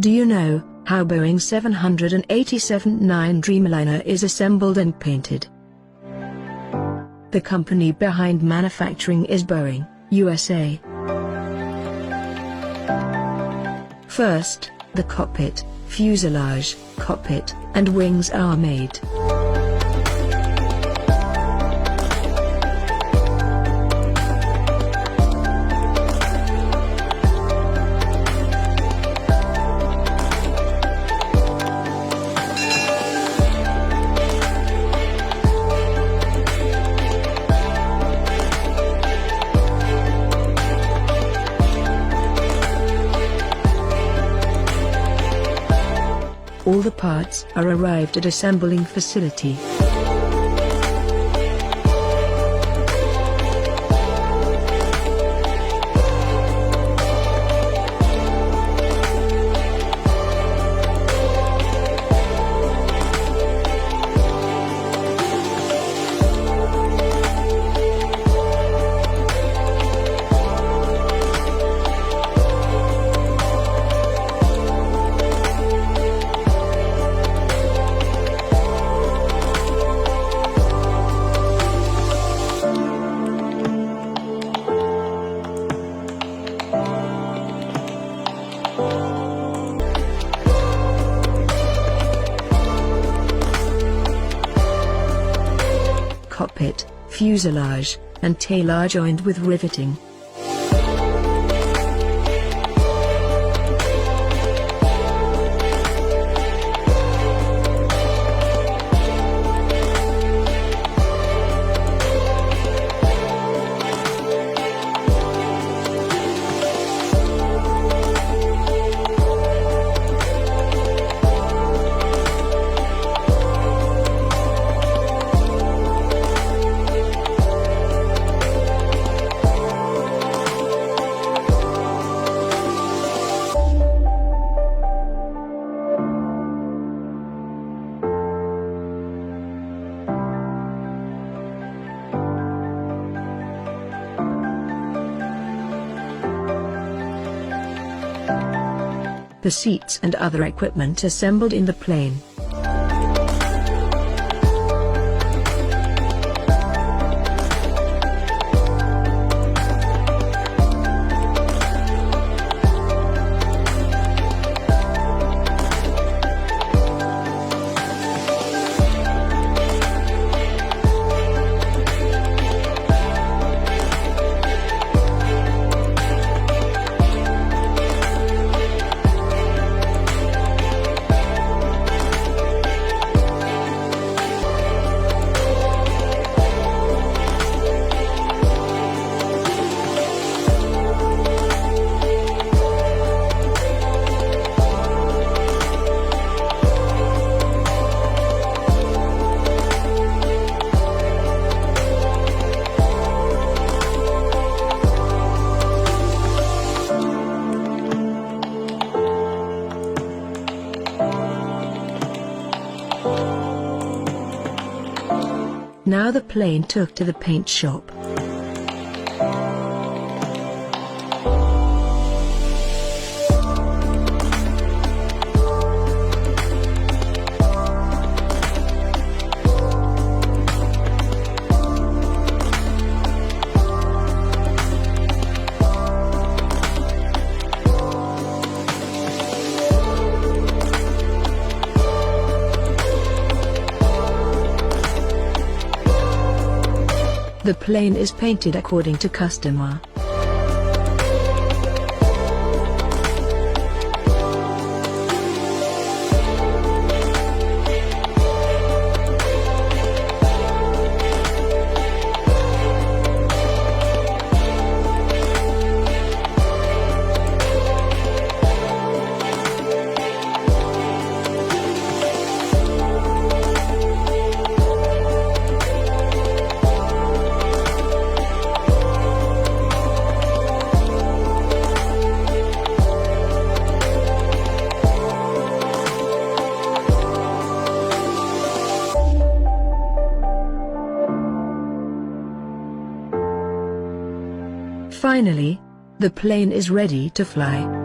Do you know how Boeing 787-9 Dreamliner is assembled and painted? The company behind manufacturing is Boeing, USA. First, the cockpit, fuselage, cockpit, and wings are made. All the parts are arrived at assembling facility. Cockpit, fuselage, and tail are joined with riveting. The seats and other equipment assembled in the plane. Now the plane took to the paint shop. The plane is painted according to customer. Finally, the plane is ready to fly.